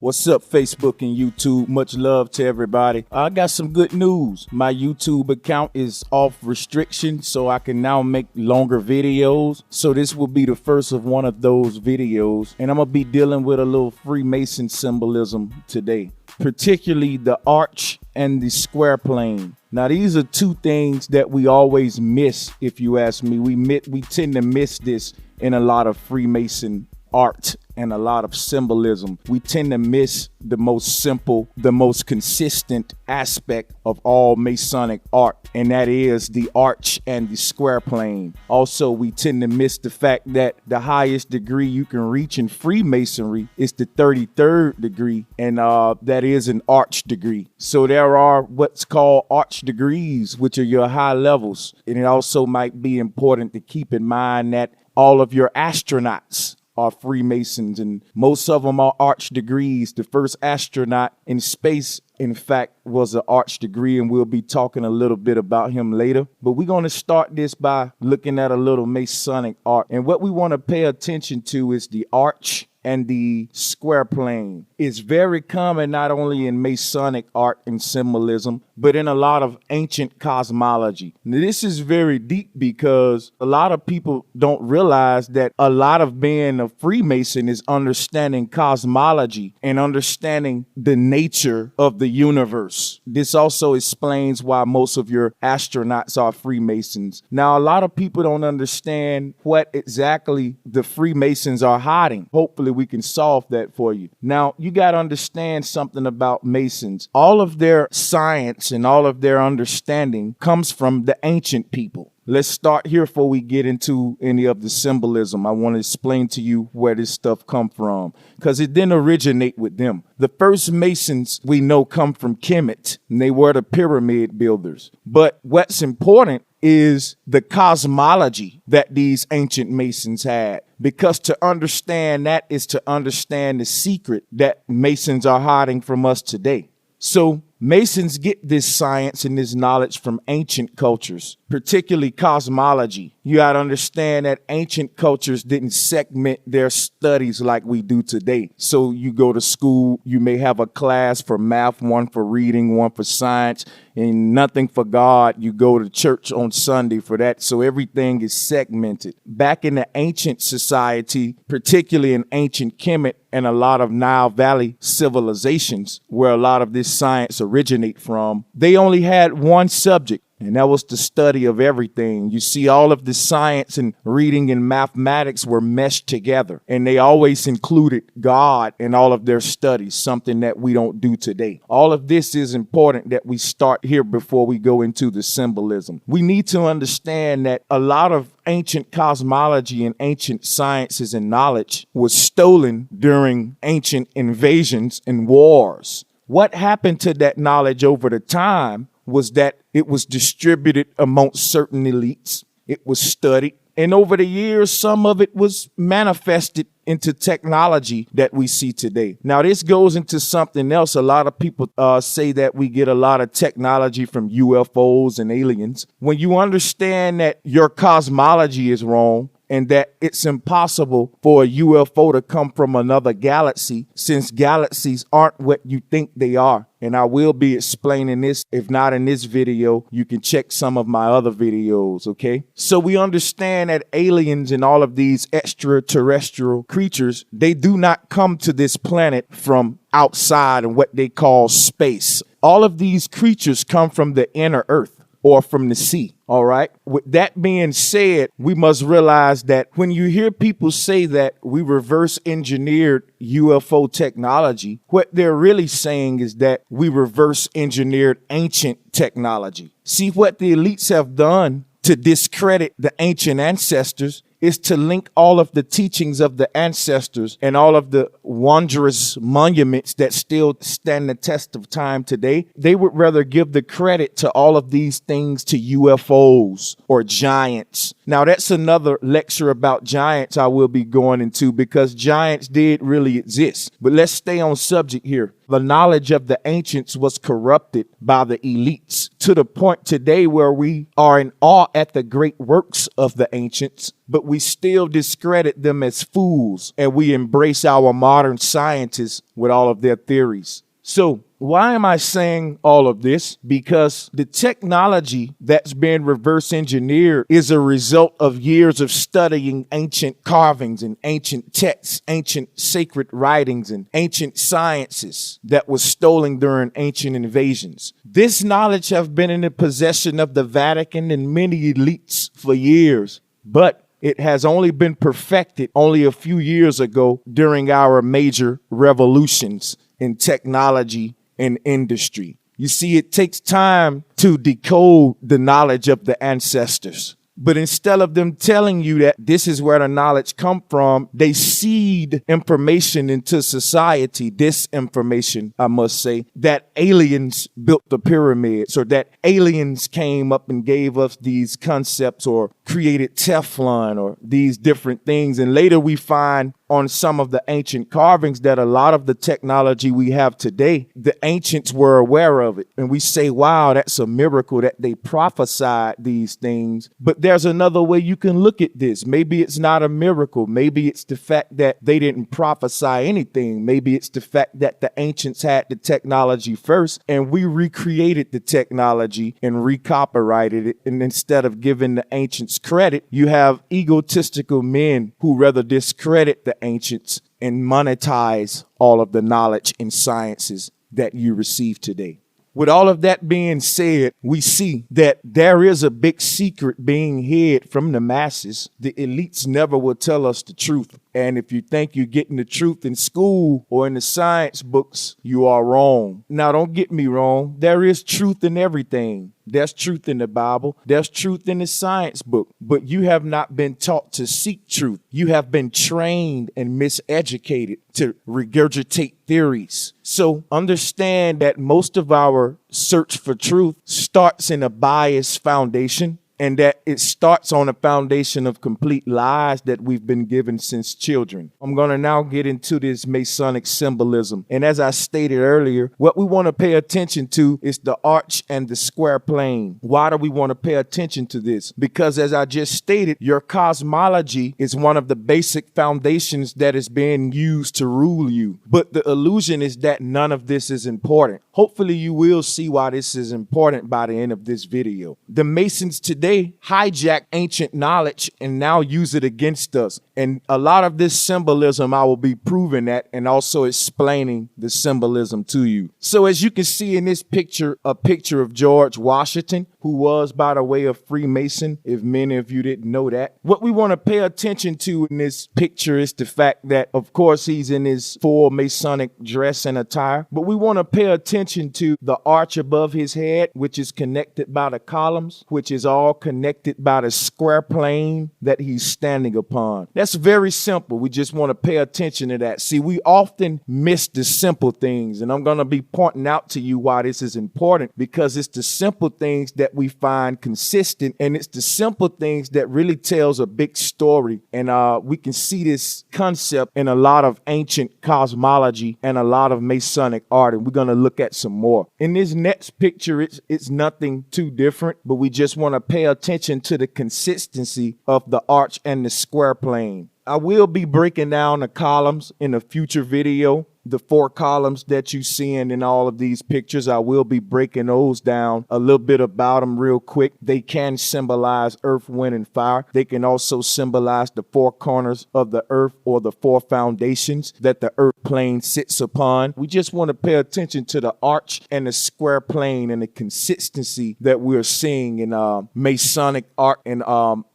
What's up, Facebook and YouTube? Much love to everybody. I got some good news. My YouTube account is off restriction, so I can now make longer videos. So this will be the first of one of those videos, and I'm gonna be dealing with a little Freemason symbolism today, particularly the arch and the square plane. Now, these are two things that we always miss, if you ask me. We tend to miss this in a lot of Freemason art and a lot of symbolism. We tend to miss the most simple, the most consistent aspect of all Masonic art, and that is the arch and the square plane. Also, we tend to miss the fact that the highest degree you can reach in Freemasonry is the 33rd degree, and that is an arch degree. So there are what's called arch degrees, which are your high levels. And it also might be important to keep in mind that all of your astronauts are Freemasons, and most of them are arch degrees. The first astronaut in space, in fact, was an arch degree, and we'll be talking a little bit about him later. But we're going to start this by looking at a little Masonic art. And what we want to pay attention to is the arch and the square plane. It's very common not only in Masonic art and symbolism, but in a lot of ancient cosmology. Now, this is very deep because a lot of people don't realize that a lot of being a Freemason is understanding cosmology and understanding the nature of the universe. This also explains why most of your astronauts are Freemasons. Now, a lot of people don't understand what exactly the Freemasons are hiding. Hopefully, we can solve that for you. Now, you got to understand something about Masons. All of their science and all of their understanding comes from the ancient people. Let's start here before we get into any of the symbolism. I want to explain to you where this stuff come from, because it didn't originate with them. The first Masons we know come from Kemet, and they were the pyramid builders. But what's important is the cosmology that these ancient Masons had, because to understand that is to understand the secret that Masons are hiding from us today. So Masons get this science and this knowledge from ancient cultures, particularly cosmology. You got to understand that ancient cultures didn't segment their studies like we do today. So you go to school, you may have a class for math, one for reading, one for science, and nothing for God. You go to church on Sunday for that. So everything is segmented. Back in the ancient society, particularly in ancient Kemet and a lot of Nile Valley civilizations where a lot of this science originate from, they only had one subject, and that was the study of everything. You see, all of the science and reading and mathematics were meshed together, and they always included God in all of their studies, something that we don't do today. All of this is important that we start here before we go into the symbolism. We need to understand that a lot of ancient cosmology and ancient sciences and knowledge was stolen during ancient invasions and wars. What happened to that knowledge over the time was that it was distributed amongst certain elites. It was studied. And over the years, some of it was manifested into technology that we see today. Now, this goes into something else. A lot of people say that we get a lot of technology from UFOs and aliens. When you understand that your cosmology is wrong, and that it's impossible for a UFO to come from another galaxy, since galaxies aren't what you think they are. And I will be explaining this. If not in this video, you can check some of my other videos, okay? So we understand that aliens and all of these extraterrestrial creatures, they do not come to this planet from outside in what they call space. All of these creatures come from the inner earth or from the sea. All right. With that being said, we must realize that when you hear people say that we reverse engineered UFO technology, what they're really saying is that we reverse engineered ancient technology. See, what the elites have done to discredit the ancient ancestors is to link all of the teachings of the ancestors and all of the wondrous monuments that still stand the test of time today. They would rather give the credit to all of these things to UFOs or giants. Now, that's another lecture about giants I will be going into, because giants did really exist. But let's stay on subject here. The knowledge of the ancients was corrupted by the elites to the point today where we are in awe at the great works of the ancients, but we still discredit them as fools, and we embrace our modern scientists with all of their theories. So why am I saying all of this? Because the technology that's been reverse engineered is a result of years of studying ancient carvings and ancient texts, ancient sacred writings, and ancient sciences that was stolen during ancient invasions. This knowledge has been in the possession of the Vatican and many elites for years, but it has only been perfected only a few years ago during our major revolutions in technology and industry. You see, it takes time to decode the knowledge of the ancestors. But instead of them telling you that this is where the knowledge come from, they seed information into society, disinformation, I must say, that aliens built the pyramids, or that aliens came up and gave us these concepts, or created Teflon, or these different things. And later we find on some of the ancient carvings that a lot of the technology we have today, the ancients were aware of it. And we say, wow, that's a miracle that they prophesied these things. But there's another way you can look at this. Maybe it's not a miracle. Maybe it's the fact that they didn't prophesy anything. Maybe it's the fact that the ancients had the technology first and we recreated the technology and recopyrighted it. And instead of giving the ancients credit, you have egotistical men who rather discredit the ancients and monetize all of the knowledge and sciences that you receive today. With all of that being said, we see that there is a big secret being hid from the masses. The elites never will tell us the truth. And if you think you're getting the truth in school or in the science books, you are wrong. Now, don't get me wrong. There is truth in everything. There's truth in the Bible. There's truth in the science book. But you have not been taught to seek truth. You have been trained and miseducated to regurgitate theories. So understand that most of our search for truth starts in a biased foundation, and that it starts on a foundation of complete lies that we've been given since children. I'm going to now get into this Masonic symbolism. And as I stated earlier, what we want to pay attention to is the arch and the square plane. Why do we want to pay attention to this? Because as I just stated, your cosmology is one of the basic foundations that is being used to rule you. But the illusion is that none of this is important. Hopefully you will see why this is important by the end of this video. The Masons today hijack ancient knowledge and now use it against us. And a lot of this symbolism, I will be proving that and also explaining the symbolism to you. So as you can see in this picture, a picture of George Washington, who was, by the way, a Freemason, if many of you didn't know that. What we want to pay attention to in this picture is the fact that, of course, he's in his full Masonic dress and attire, but we want to pay attention to the arch above his head, which is connected by the columns, which is all connected by the square plane that he's standing upon. That's very simple. We just want to pay attention to that. See, we often miss the simple things, and I'm going to be pointing out to you why this is important, because it's the simple things that we find consistent, and it's the simple things that really tells a big story. And we can see this concept in a lot of ancient cosmology and a lot of Masonic art, and we're going to look at some more. In this next picture, it's nothing too different, but we just want to pay attention to the consistency of the arch and the square plane. I will be breaking down the columns in a future video. The 4 columns that you see in all of these pictures, I will be breaking those down, a little bit about them real quick. They can symbolize earth, wind, and fire. They can also symbolize the 4 corners of the earth, or the 4 foundations that the earth plane sits upon. We just want to pay attention to the arch and the square plane and the consistency that we're seeing in Masonic art and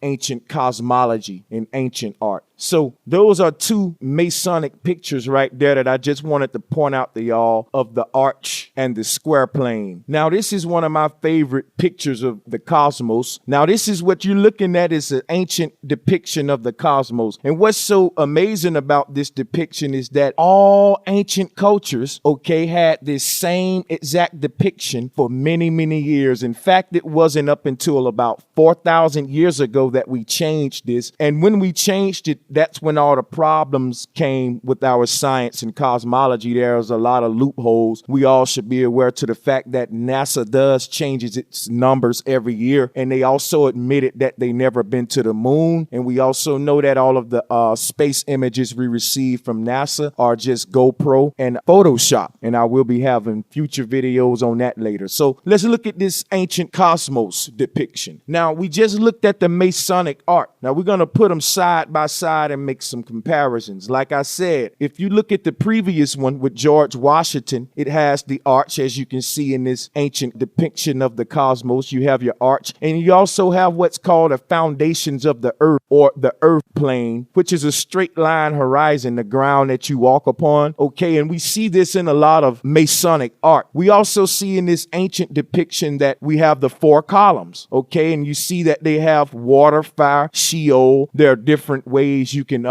ancient cosmology and ancient art. So those are 2 Masonic pictures right there that I just wanted to point out to y'all, of the arch and the square plane. Now, this is one of my favorite pictures of the cosmos. Now, this is what you're looking at, is an ancient depiction of the cosmos. And what's so amazing about this depiction is that all ancient cultures, had this same exact depiction for many, many years. In fact, it wasn't up until about 4,000 years ago that we changed this. And when we changed it, that's when all the problems came with our science and cosmology. There's a lot of loopholes. We all should be aware to the fact that NASA does changes its numbers every year, and they also admitted that they never been to the moon. And we also know that all of the space images we receive from NASA are just GoPro and Photoshop, and I will be having future videos on that later. So let's look at this ancient cosmos depiction. Now, we just looked at the Masonic art. Now we're going to put them side by side and make some comparisons. Like I said, if you look at the previous one with George Washington, it has the arch, as you can see in this ancient depiction of the cosmos. You have your arch, and you also have what's called the foundations of the earth, or the earth plane, which is a straight line horizon, the ground that you walk upon. Okay, and we see this in a lot of Masonic art. We also see in this ancient depiction that we have the 4 columns. Okay, and you see that they have water, fire, Sheol. There are different ways you can,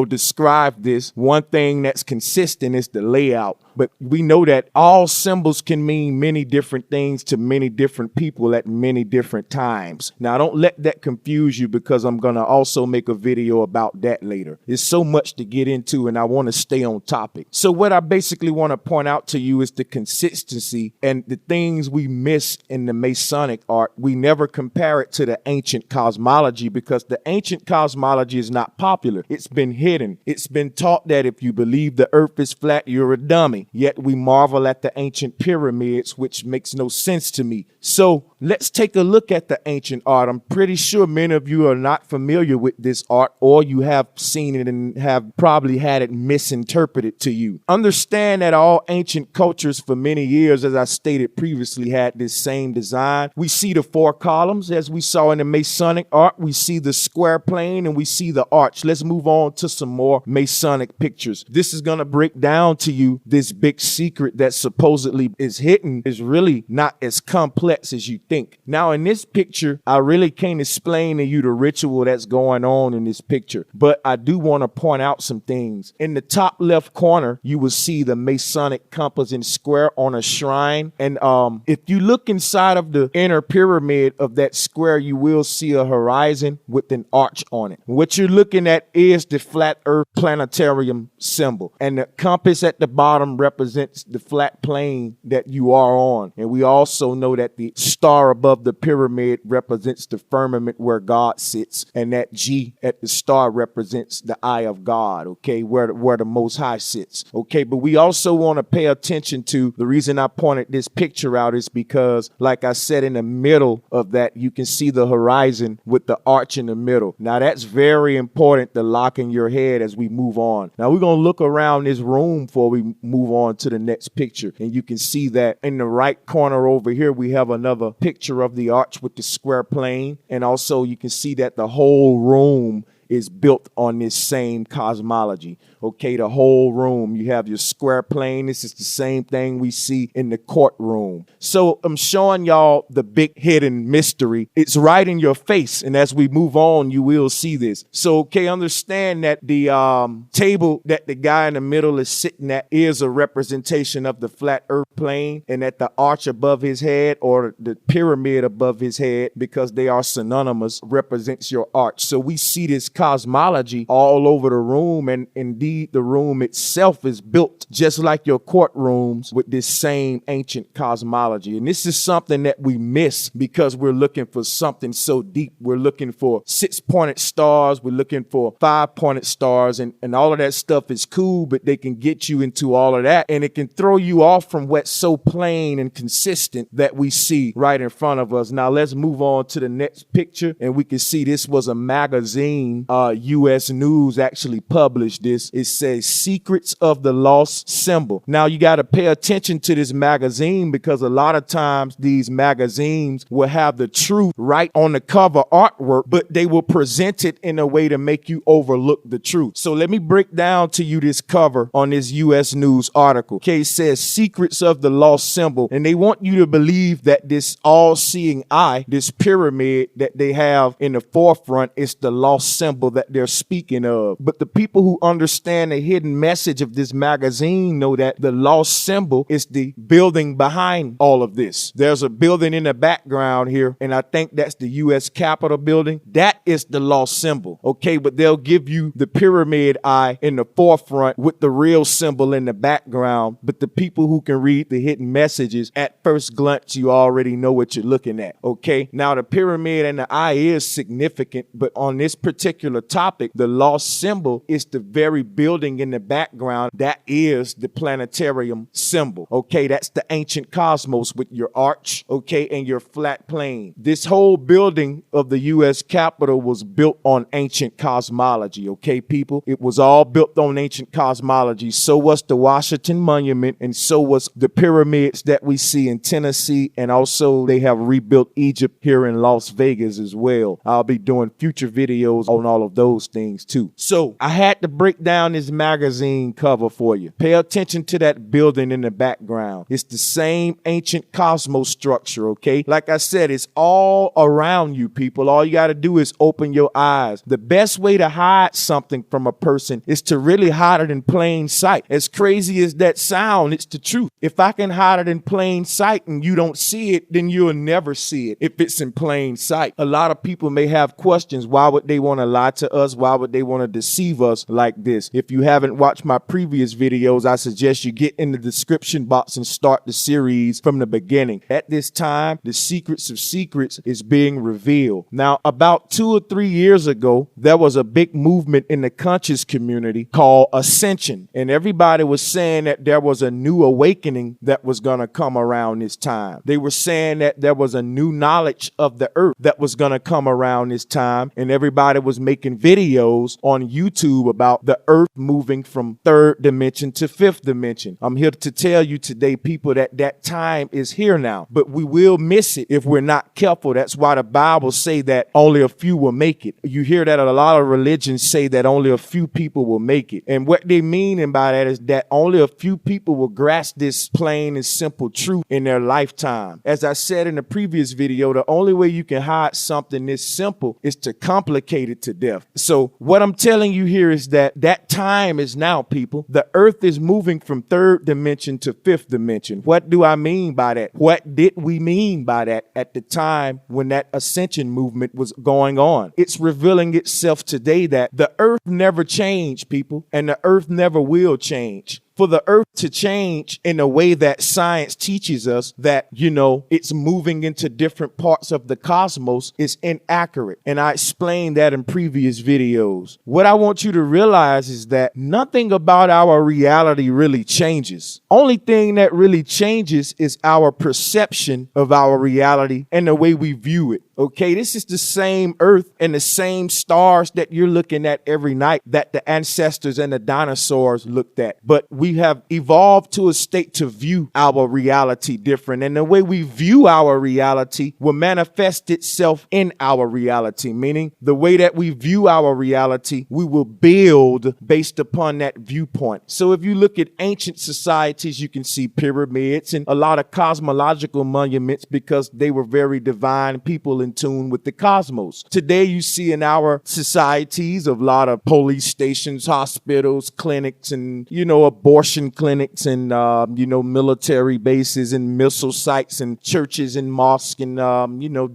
describe this. One thing that's consistent is the layout. But we know that all symbols can mean many different things to many different people at many different times. Now, don't let that confuse you, because I'm going to also make a video about that later. There's so much to get into, and I want to stay on topic. So what I basically want to point out to you is the consistency and the things we miss in the Masonic art. We never compare it to the ancient cosmology, because the ancient cosmology is not popular. It's been hidden. It's been taught that if you believe the earth is flat, you're a dummy. Yet we marvel at the ancient pyramids, which makes no sense to me. So let's take a look at the ancient art. I'm pretty sure many of you are not familiar with this art, or you have seen it and have probably had it misinterpreted to you. Understand that all ancient cultures for many years, as I stated previously, had this same design. We see the 4 columns as we saw in the Masonic art. We see the square plane, and we see the arch. Let's move on to some more Masonic pictures. This is going to break down to you this big secret that supposedly is hidden is really not as complex as you think. Now, in this picture, I really can't explain to you the ritual that's going on in this picture, but I do want to point out some things. In the top left corner, you will see the Masonic compass and square on a shrine. And if you look inside of the inner pyramid of that square, you will see a horizon with an arch on it. What you're looking at is the flat earth planetarium symbol, and the compass at the bottom represents the flat plane that you are on. And we also know that the star above the pyramid represents the firmament where God sits, and that G at the star represents the eye of God, okay, where the Most High sits. Okay, but we also want to pay attention to the reason I pointed this picture out is because, like I said, in the middle of that, you can see the horizon with the arch in the middle. Now, that's very important to lock in your head as we move on. Now, we're going to look around this room before we move on to the next picture, and you can see that in the right corner over here we have another picture of the arch with the square plane, and also you can see that the whole room is built on this same cosmology. Okay, the whole room. You have your square plane. This is the same thing we see in the courtroom. So I'm showing y'all the big hidden mystery. It's right in your face. And as we move on, you will see this. So, okay, understand that the table that the guy in the middle is sitting at is a representation of the flat earth plane, and that the arch above his head, or the pyramid above his head, because they are synonymous, represents your arch. So we see this cosmology all over the room, and indeed the room itself is built just like your courtrooms with this same ancient cosmology. And this is something that we miss because we're looking for something so deep. We're looking for 6-pointed stars, we're looking for 5-pointed stars, and all of that stuff is cool, but they can get you into all of that, and it can throw you off from what's so plain and consistent that we see right in front of us. Now let's move on to the next picture, and we can see this was a magazine. U.S. News actually published this. It says Secrets of the Lost Symbol. Now you got to pay attention to this magazine, because a lot of times these magazines will have the truth right on the cover artwork, but they will present it in a way to make you overlook the truth. So let me break down to you this cover on this U.S. News article. Okay, it says Secrets of the Lost Symbol, and they want you to believe that this all-seeing eye, this pyramid that they have in the forefront, is the lost symbol that they're speaking of. But the people who understand understand the hidden message of this magazine, know that the lost symbol is the building behind all of this. There's a building in the background here, and I think that's the U.S. Capitol building. That is the lost symbol, okay? But they'll give you the pyramid eye in the forefront with the real symbol in the background. But the people who can read the hidden messages, at first glance, you already know what you're looking at, okay? Now, the pyramid and the eye is significant, but on this particular topic, the lost symbol is the very building in the background. That is the planetarium symbol, okay? That's the ancient cosmos with your arch, okay, and your flat plane. This whole building of the U.S. Capitol was built on ancient cosmology, okay, people? It was all built on ancient cosmology. So was the Washington Monument, and so was the pyramids that we see in Tennessee, and also they have rebuilt Egypt here in Las Vegas as well. I'll be doing future videos on all of those things too. So I had to break down this magazine cover for you. Pay attention to that building in the background. It's the same ancient cosmos structure, okay? Like I said, it's all around you, people. All you got to do is open your eyes. The best way to hide something from a person is to really hide it in plain sight. As crazy as that sound, it's the truth. If I can hide it in plain sight and you don't see it, then you'll never see it if it's in plain sight. A lot of people may have questions. Why would they want to lie to us? Why would they want to deceive us like this? If you haven't watched my previous videos, I suggest you get in the description box and start the series from the beginning. At this time, the secrets of secrets is being revealed. Now, about 2 or 3 years ago, there was a big movement in the conscious community called Ascension. And everybody was saying that there was a new awakening that was going to come around this time. They were saying that there was a new knowledge of the earth that was going to come around this time. And everybody was making videos on YouTube about the earth moving from 3rd dimension to 5th dimension. I'm here to tell you today, people, that that time is here now, but we will miss it if we're not careful. That's why the Bible say that only a few will make it. You hear that a lot of religions say that only a few people will make it. And what they mean by that is that only a few people will grasp this plain and simple truth in their lifetime. As I said in the previous video, the only way you can hide something this simple is to complicate it to death. So what I'm telling you here is that that time is now, people. The earth is moving from 3rd dimension to 5th dimension. What do I mean by that? What did we mean by that at the time when that ascension movement was going on? It's revealing itself today that the earth never changed, people, and the earth never will change. For the earth to change in a way that science teaches us that, it's moving into different parts of the cosmos is inaccurate. And I explained that in previous videos. What I want you to realize is that nothing about our reality really changes. Only thing that really changes is our perception of our reality and the way we view it. Okay, this is the same earth and the same stars that you're looking at every night that the ancestors and the dinosaurs looked at. But we have evolved to a state to view our reality different. And the way we view our reality will manifest itself in our reality, meaning the way that we view our reality, we will build based upon that viewpoint. So if you look at ancient societies, you can see pyramids and a lot of cosmological monuments because they were very divine people in tune with the cosmos. Today, you see in our societies a lot of police stations, hospitals, clinics, and, abortion clinics and, military bases and missile sites and churches and mosques and,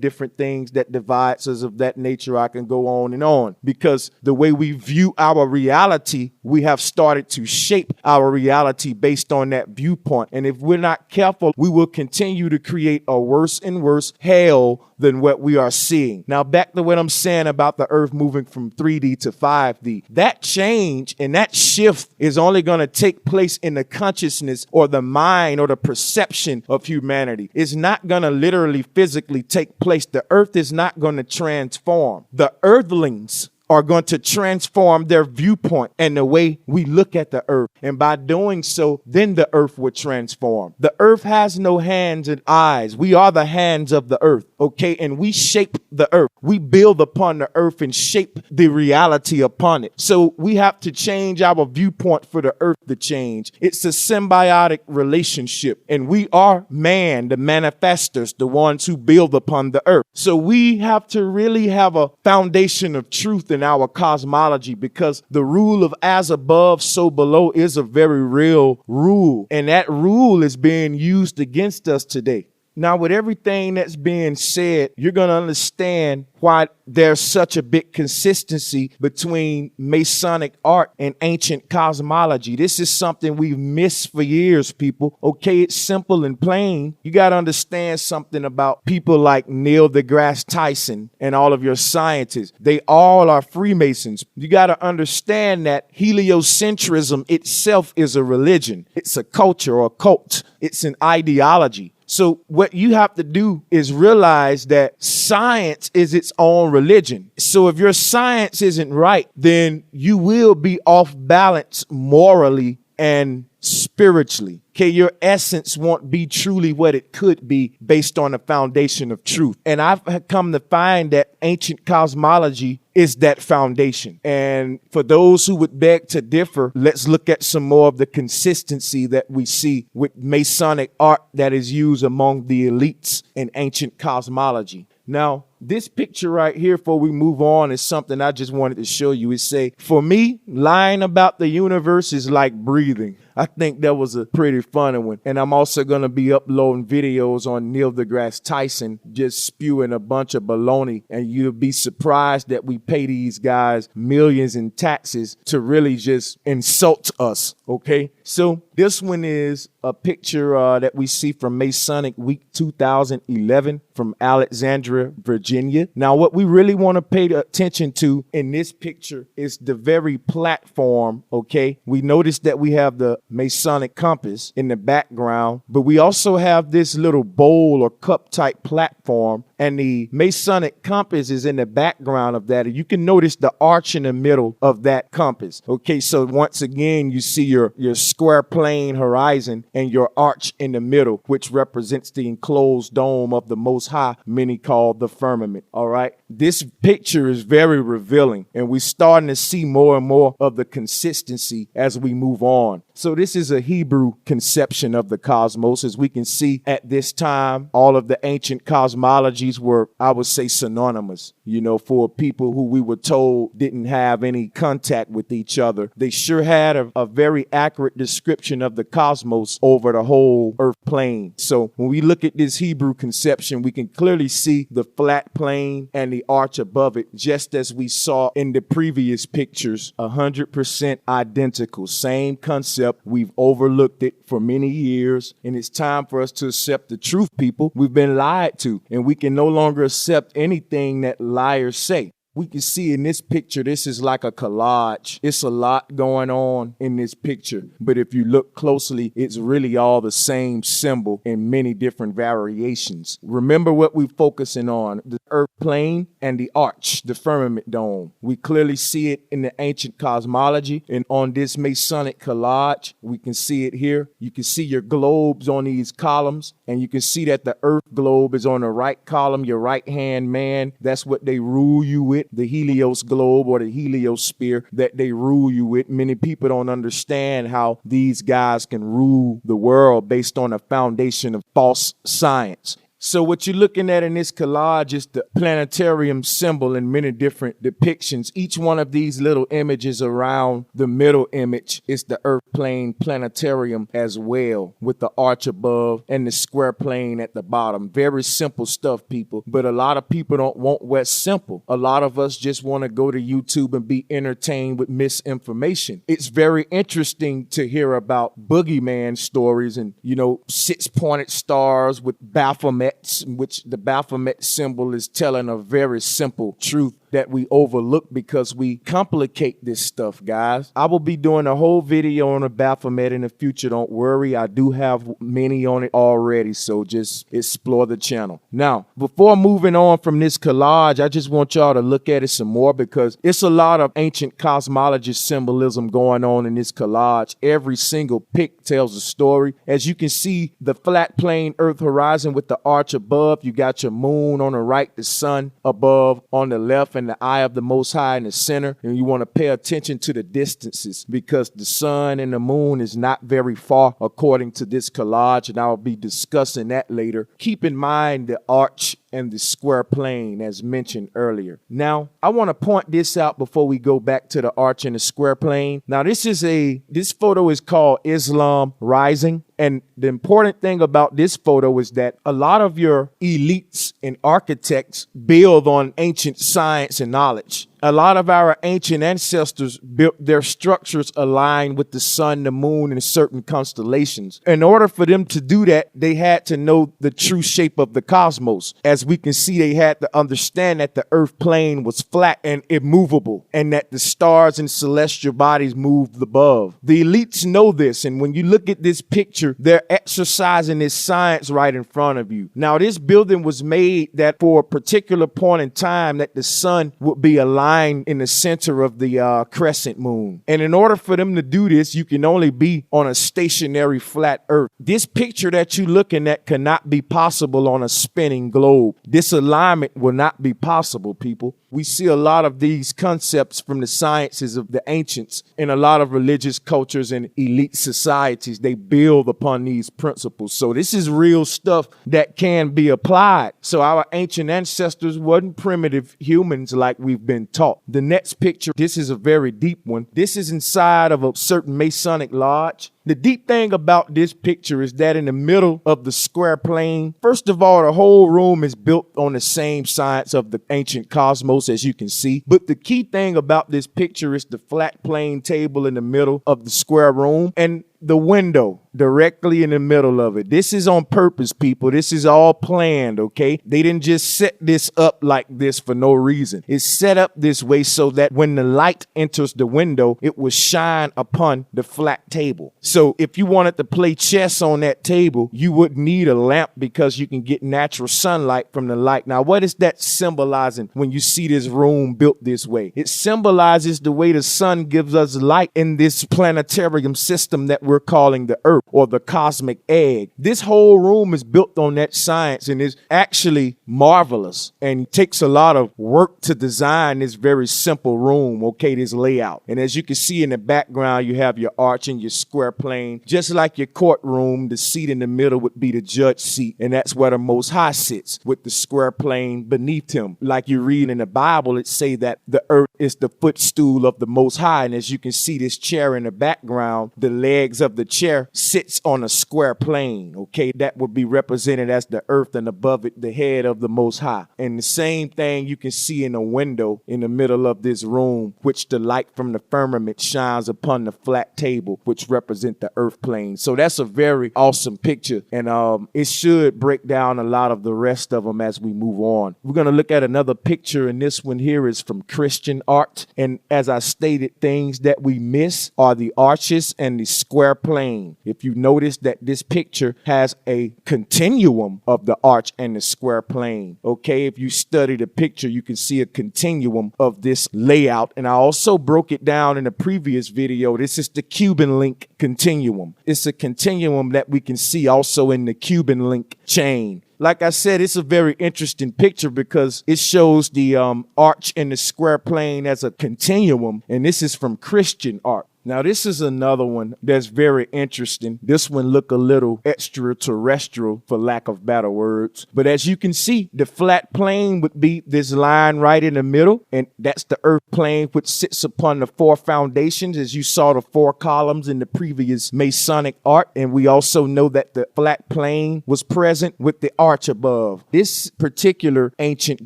different things that divides us of that nature. I can go on and on because the way we view our reality, we have started to shape our reality based on that viewpoint. And if we're not careful, we will continue to create a worse and worse hell than what we are seeing. Now, back to what I'm saying about the earth moving from 3D to 5D. That change and that shift is only going to take place in the consciousness or the mind or the perception of humanity. It's not going to literally physically take place. The earth is not going to transform. The earthlings are going to transform their viewpoint and the way we look at the earth. And by doing so, then the earth will transform. The earth has no hands and eyes. We are the hands of the earth, okay? And we shape the earth. We build upon the earth and shape the reality upon it. So we have to change our viewpoint for the earth to change. It's a symbiotic relationship. And we are man, the manifestors, the ones who build upon the earth. So we have to really have a foundation of truth in our cosmology, because the rule of as above, so below is a very real rule. And that rule is being used against us today. Now, with everything that's being said, you're going to understand why there's such a big consistency between Masonic art and ancient cosmology. This is something we've missed for years, people. Okay, it's simple and plain. You got to understand something about people like Neil deGrasse Tyson and all of your scientists. They all are Freemasons. You got to understand that heliocentrism itself is a religion. It's a culture or a cult. It's an ideology. So what you have to do is realize that science is its own religion. So if your science isn't right, then you will be off balance morally and spiritually. Okay, your essence won't be truly what it could be based on a foundation of truth. And I've come to find that ancient cosmology is that foundation. And for those who would beg to differ, let's look at some more of the consistency that we see with Masonic art that is used among the elites in ancient cosmology. Now, this picture right here, before we move on, is something I just wanted to show you. It say, for me, lying about the universe is like breathing. I think that was a pretty funny one. And I'm also going to be uploading videos on Neil deGrasse Tyson just spewing a bunch of baloney. And you'll be surprised that we pay these guys millions in taxes to really just insult us. Okay, so this one is a picture that we see from Masonic Week 2011 from Alexandria, Virginia. Now, what we really want to pay attention to in this picture is the very platform. Okay, we notice that we have the Masonic compass in the background, but we also have this little bowl or cup type platform, and the Masonic compass is in the background of that. And you can notice the arch in the middle of that compass. Okay, so once again, you see your square plane horizon and your arch in the middle, which represents the enclosed dome of the Most High, many call the firmament. All right, this picture is very revealing, and we're starting to see more and more of the consistency as we move on. So this is a Hebrew conception of the cosmos. As we can see at this time, all of the ancient cosmologies were, I would say, synonymous, you know, for people who we were told didn't have any contact with each other. They sure had a very accurate description of the cosmos over the whole earth plane. So when we look at this Hebrew conception, we can clearly see the flat plane and the arch above it, just as we saw in the previous pictures, 100% identical, same concept. We've overlooked it for many years, and it's time for us to accept the truth, people. We've been lied to, and we can no longer accept anything that liars say. We can see in this picture, this is like a collage. It's a lot going on in this picture. But if you look closely, it's really all the same symbol in many different variations. Remember what we're focusing on, the earth plane and the arch, the firmament dome. We clearly see it in the ancient cosmology. And on this Masonic collage, we can see it here. You can see your globes on these columns. And you can see that the earth globe is on the right column, your right-hand man. That's what they rule you with. The Helios globe or the heliosphere that they rule you with. Many people don't understand how these guys can rule the world based on a foundation of false science. So what you're looking at in this collage is the planetarium symbol in many different depictions. Each one of these little images around the middle image is the earth plane planetarium as well, with the arch above and the square plane at the bottom. Very simple stuff, people. But a lot of people don't want what's simple. A lot of us just want to go to YouTube and be entertained with misinformation. It's very interesting to hear about boogeyman stories and, you know, six-pointed stars with Baphomet, which the Baphomet symbol is telling a very simple truth that we overlook because we complicate this stuff, guys. I will be doing a whole video on a Baphomet in the future. Don't worry. I do have many on it already, so just explore the channel. Now, before moving on from this collage, I just want y'all to look at it some more because it's a lot of ancient cosmology symbolism going on in this collage. Every single pic tells a story. As you can see, the flat plane earth horizon with the arch above, you got your moon on the right, the sun above on the left, and the eye of the Most High in the center. And you want to pay attention to the distances because the sun and the moon is not very far according to this collage, and I'll be discussing that later. Keep in mind the arch and the square plane as mentioned earlier. Now, I want to point this out before we go back to the arch and the square plane. Now, this photo is called Islam Rising. And the important thing about this photo is that a lot of your elites and architects build on ancient science and knowledge. A lot of our ancient ancestors built their structures aligned with the sun, the moon, and certain constellations. In order for them to do that, they had to know the true shape of the cosmos. As we can see, they had to understand that the earth plane was flat and immovable, and that the stars and celestial bodies moved above. The elites know this, and when you look at this picture, they're exercising this science right in front of you. Now, this building was made that for a particular point in time that the sun would be aligned in the center of the crescent moon. And in order for them to do this, you can only be on a stationary flat earth. This picture that you're looking at cannot be possible on a spinning globe. This alignment will not be possible, people. We see a lot of these concepts from the sciences of the ancients in a lot of religious cultures and elite societies. They build upon these principles. So this is real stuff that can be applied. So our ancient ancestors wasn't primitive humans like we've been taught. The next picture, this is a very deep one. This is inside of a certain Masonic lodge. The deep thing about this picture is that in the middle of the square plane, first of all, the whole room is built on the same science of the ancient cosmos, as you can see. But the key thing about this picture is the flat plane table in the middle of the square room and the window directly in the middle of it. This is on purpose, people. This is all planned, okay? They didn't just set this up like this for no reason. It's set up this way so that when the light enters the window, it will shine upon the flat table. So if you wanted to play chess on that table, you wouldn't need a lamp because you can get natural sunlight from the light. Now, what is that symbolizing when you see this room built this way? It symbolizes the way the sun gives us light in this planetarium system that we're calling the Earth, or the cosmic egg. This whole room is built on that science and is actually marvelous, and takes a lot of work to design this very simple room, okay, this layout. And as you can see in the background, you have your arch and your square plane. Just like your courtroom, the seat in the middle would be the judge seat, and that's where the Most High sits, with the square plane beneath him. Like you read in the Bible, it say that the earth is the footstool of the Most High, and as you can see this chair in the background, the legs of the chair sits on a square plane, okay? That would be represented as the earth, and above it, the head of the Most High. And the same thing you can see in a window in the middle of this room, which the light from the firmament shines upon the flat table, which represent the earth plane. So that's a very awesome picture, and it should break down a lot of the rest of them as we move on. We're going to look at another picture, and this one here is from Christian art. And as I stated, things that we miss are the arches and the square plane. If you notice that this picture has a continuum of the arch and the square plane, okay? If you study the picture, you can see a continuum of this layout. And I also broke it down in a previous video. This is the Cuban link continuum. It's a continuum that we can see also in the Cuban link chain. Like I said, it's a very interesting picture because it shows the arch and the square plane as a continuum, and this is from Christian art. Now, this is another one that's very interesting. This one look a little extraterrestrial, for lack of better words. But as you can see, the flat plane would be this line right in the middle, and that's the earth plane, which sits upon the four foundations, as you saw the four columns in the previous Masonic art. And we also know that the flat plane was present with the arch above. This particular ancient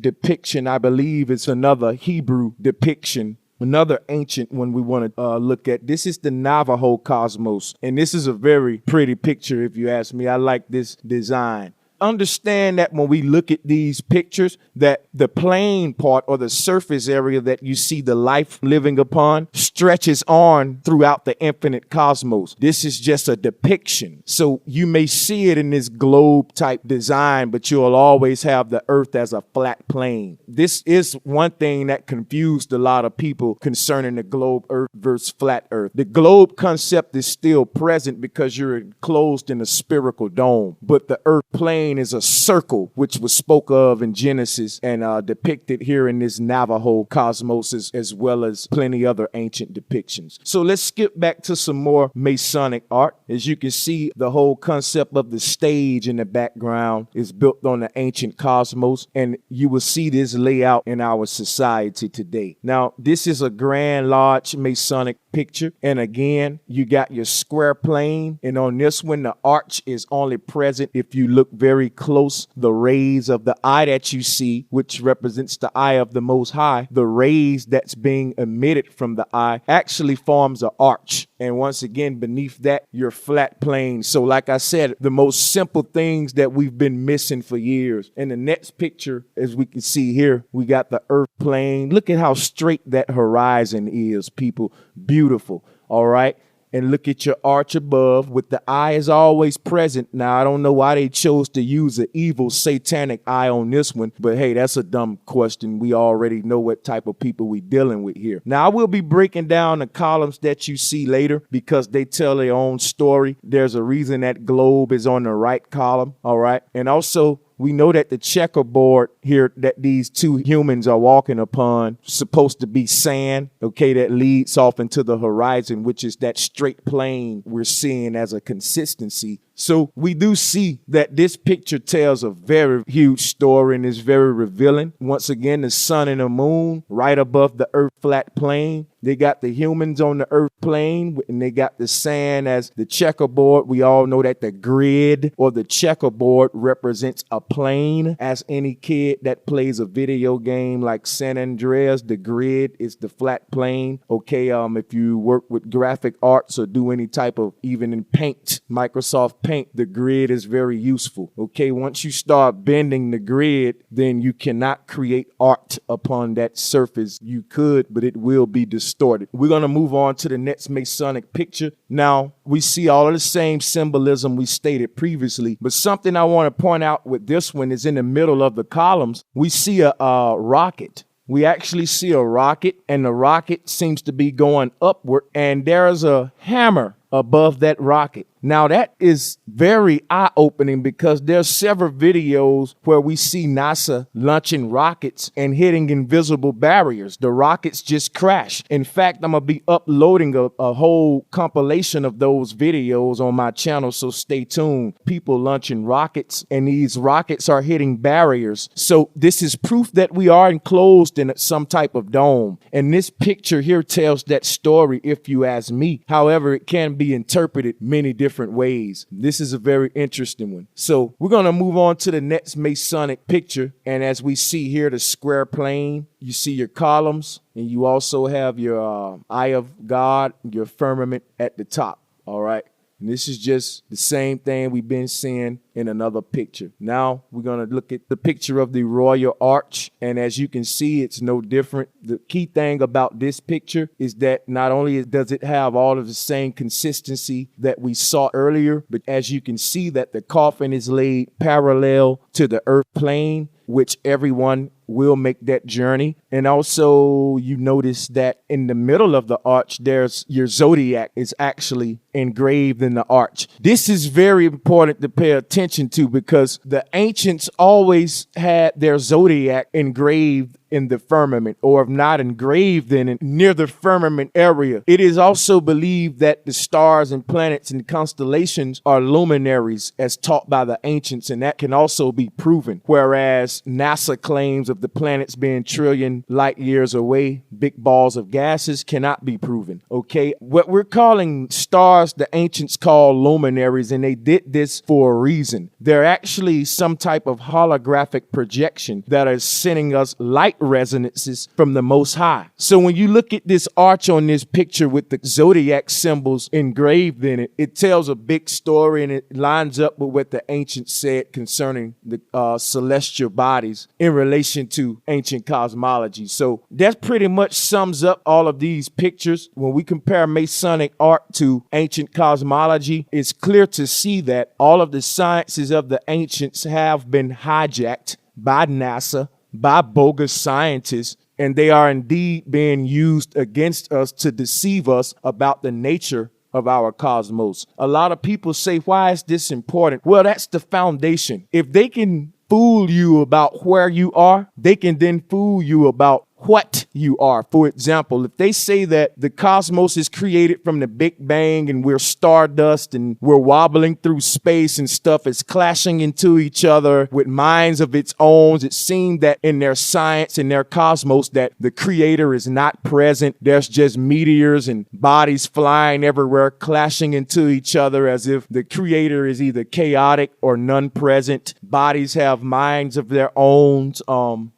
depiction, I believe, is another Hebrew depiction. Another ancient one we want to look at. This is the Navajo cosmos. And this is a very pretty picture, if you ask me. I like this design. Understand that when we look at these pictures, that the plane part, or the surface area that you see the life living upon, stretches on throughout the infinite cosmos. This is just a depiction. So you may see it in this globe type design, but you'll always have the earth as a flat plane. This is one thing that confused a lot of people concerning the globe earth versus flat earth. The globe concept is still present because you're enclosed in a spherical dome, but the earth plane plane is a circle, which was spoke of in Genesis and depicted here in this Navajo cosmos, as well as plenty other ancient depictions. So let's skip back to some more Masonic art. As you can see, the whole concept of the stage in the background is built on the ancient cosmos, and you will see this layout in our society today. Now, this is a grand, large Masonic picture, and again, you got your square plane, and on this one, the arch is only present if you look very close. The rays of the eye that you see, which represents the eye of the Most High, the rays that's being emitted from the eye actually forms an arch. And once again, beneath that, your flat plane. So like I said, the most simple things that we've been missing for years. In the next picture, as we can see here, we got the earth plane. Look at how straight that horizon is, people. Beautiful. All right. And look at your arch above with the eye is always present. Now, I don't know why they chose to use an evil satanic eye on this one, but hey, that's a dumb question. We already know what type of people we dealing with here. Now, I will be breaking down the columns that you see later because they tell their own story. There's a reason that globe is on the right column. All right. And also, we know that the checkerboard here that these two humans are walking upon is supposed to be sand, okay, that leads off into the horizon, which is that straight plane we're seeing as a consistency. So we do see that this picture tells a very huge story and is very revealing. Once again, the sun and the moon right above the earth flat plane. They got the humans on the earth plane, and they got the sand as the checkerboard. We all know that the grid or the checkerboard represents a plane. As any kid that plays a video game like San Andreas, the grid is the flat plane. Okay, if you work with graphic arts or do any type of, even in Paint, Microsoft Paint, the grid is very useful. Okay, once you start bending the grid, then you cannot create art upon that surface. You could, but it will be distorted. We're going to move on to the next Masonic picture. Now, we see all of the same symbolism we stated previously, but something I want to point out with this one is in the middle of the columns, we see a rocket. We actually see a rocket, and the rocket seems to be going upward, and there's a hammer above that rocket. Now, that is very eye-opening because there's several videos where we see NASA launching rockets and hitting invisible barriers. The rockets just crash. In fact, I'm going to be uploading a whole compilation of those videos on my channel, so stay tuned. People launching rockets, and these rockets are hitting barriers. So this is proof that we are enclosed in some type of dome. And this picture here tells that story, if you ask me. However, it can be interpreted many different ways. This is a very interesting one. So we're going to move on to the next Masonic picture. And as we see here, the square plane, you see your columns, and you also have your eye of God, your firmament at the top. All right. And this is just the same thing we've been seeing in another picture. Now we're going to look at the picture of the Royal Arch. And as you can see, it's no different. The key thing about this picture is that not only does it have all of the same consistency that we saw earlier, but as you can see that the coffin is laid parallel to the earth plane, which everyone will make that journey. And also you notice that in the middle of the arch, there's your zodiac is actually engraved in the arch. This is very important to pay attention to because the ancients always had their zodiac engraved in the firmament, or if not engraved in it, near the firmament area. It is also believed that the stars and planets and constellations are luminaries as taught by the ancients, and that can also be proven. Whereas NASA claims of the planets being trillion light years away, big balls of gases, cannot be proven. Okay, what we're calling stars, the ancients call luminaries, and they did this for a reason. They're actually some type of holographic projection that is sending us light resonances from the Most High. So when you look at this arch on this picture with the zodiac symbols engraved in it, it tells a big story, and it lines up with what the ancients said concerning the celestial bodies in relation to ancient cosmology. So that pretty much sums up all of these pictures. When we compare Masonic art to ancient cosmology, it's clear to see that all of the sciences of the ancients have been hijacked by NASA, by bogus scientists, and they are indeed being used against us to deceive us about the nature of our cosmos. A lot of people say, why is this important? Well, that's the foundation. If they can fool you about where you are, they can then fool you about what you are. For example, if they say that the cosmos is created from the Big Bang and we're stardust and we're wobbling through space and stuff is clashing into each other with minds of its own, it seems that in their science, in their cosmos, that the creator is not present. There's just meteors and bodies flying everywhere, clashing into each other as if the creator is either chaotic or non-present. Bodies have minds of their own.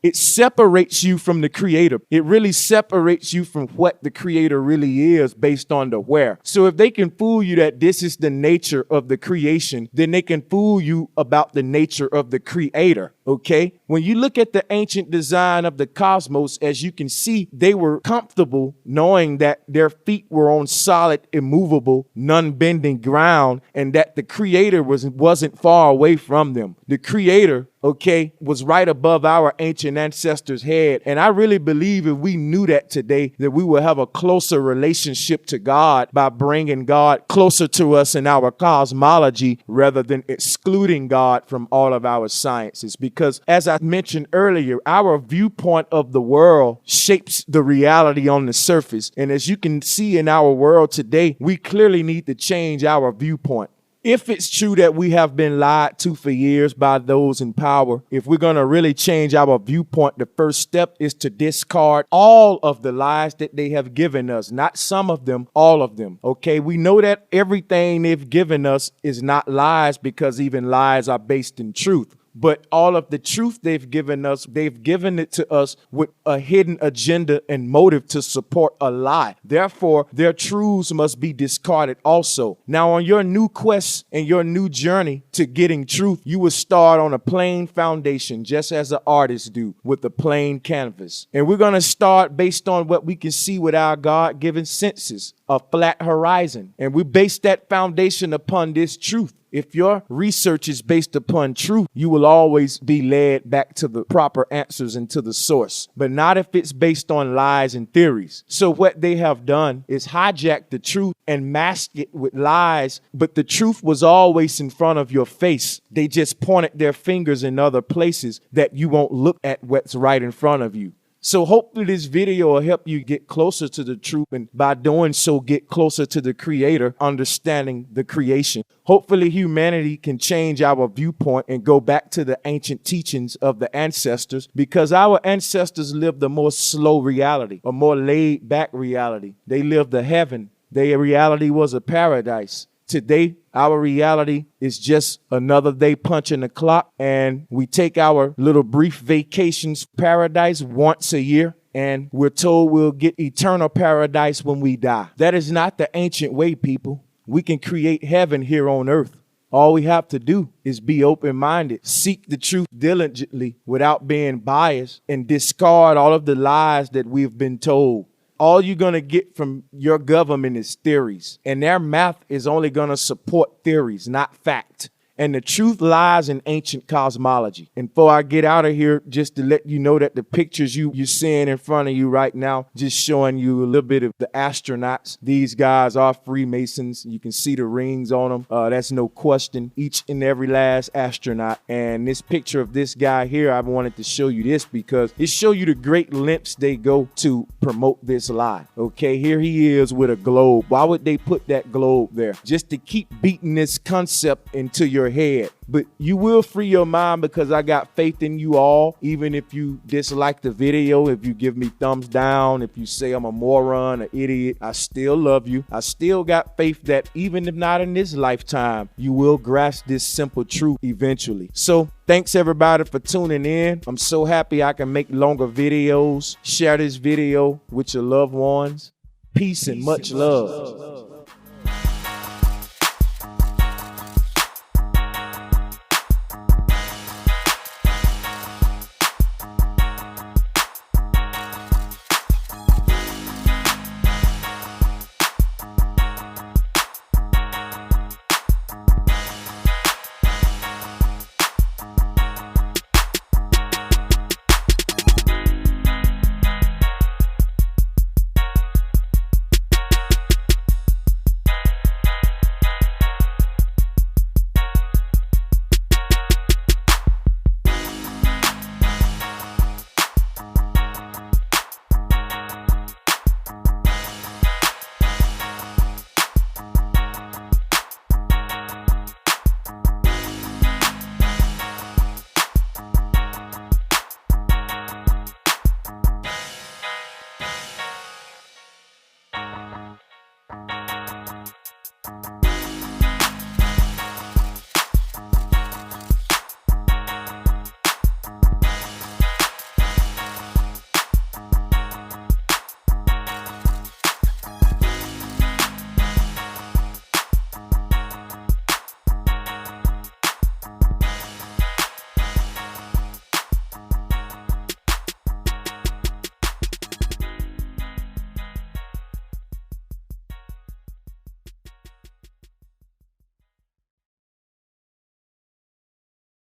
It separates you from the creator. It really separates you from what the creator really is based on the where. So if they can fool you that this is the nature of the creation, then they can fool you about the nature of the creator. Okay? When you look at the ancient design of the cosmos, as you can see, they were comfortable knowing that their feet were on solid, immovable, non-bending ground, and that the creator wasn't far away from them. The creator, okay, was right above our ancient ancestors' head. And I really believe if we knew that today, that we would have a closer relationship to God by bringing God closer to us in our cosmology rather than excluding God from all of our sciences. Because as I mentioned earlier, our viewpoint of the world shapes the reality on the surface. And as you can see in our world today, we clearly need to change our viewpoint. If it's true that we have been lied to for years by those in power, if we're going to really change our viewpoint, the first step is to discard all of the lies that they have given us. Not some of them, all of them. Okay, we know that everything they've given us is not lies because even lies are based in truth. But all of the truth they've given us, they've given it to us with a hidden agenda and motive to support a lie. Therefore, their truths must be discarded also. Now, on your new quest and your new journey to getting truth, you will start on a plain foundation, just as the artists do with a plain canvas. And we're going to start based on what we can see with our God-given senses, a flat horizon. And we base that foundation upon this truth. If your research is based upon truth, you will always be led back to the proper answers and to the source, but not if it's based on lies and theories. So what they have done is hijack the truth and mask it with lies, but the truth was always in front of your face. They just pointed their fingers in other places that you won't look at what's right in front of you. So hopefully this video will help you get closer to the truth, and by doing so, get closer to the creator, understanding the creation. Hopefully humanity can change our viewpoint and go back to the ancient teachings of the ancestors, because our ancestors lived a more slow reality, a more laid back reality. They lived a heaven. Their reality was a paradise. Today, our reality is just another day punching the clock, and we take our little brief vacations paradise once a year, and we're told we'll get eternal paradise when we die. That is not the ancient way, people. We can create heaven here on earth. All we have to do is be open-minded, seek the truth diligently without being biased, and discard all of the lies that we've been told. All you're going to get from your government is theories, and their math is only going to support theories, not fact. And the truth lies in ancient cosmology. And before I get out of here, just to let you know that the pictures you're seeing in front of you right now, just showing you a little bit of the astronauts. These guys are Freemasons. You can see the rings on them. That's no question. Each and every last astronaut. And this picture of this guy here, I wanted to show you this because it shows you the great lengths they go to promote this lie. Okay, here he is with a globe. Why would they put that globe there? Just to keep beating this concept into your head. But you will free your mind, because I got faith in you all. Even if you dislike the video, if you give me thumbs down, if you say I'm a moron, an idiot, I still love you. I still got faith that even if not in this lifetime, you will grasp this simple truth eventually. So thanks everybody for tuning in. I'm so happy I can make longer videos. Share this video with your loved ones. Peace and much love.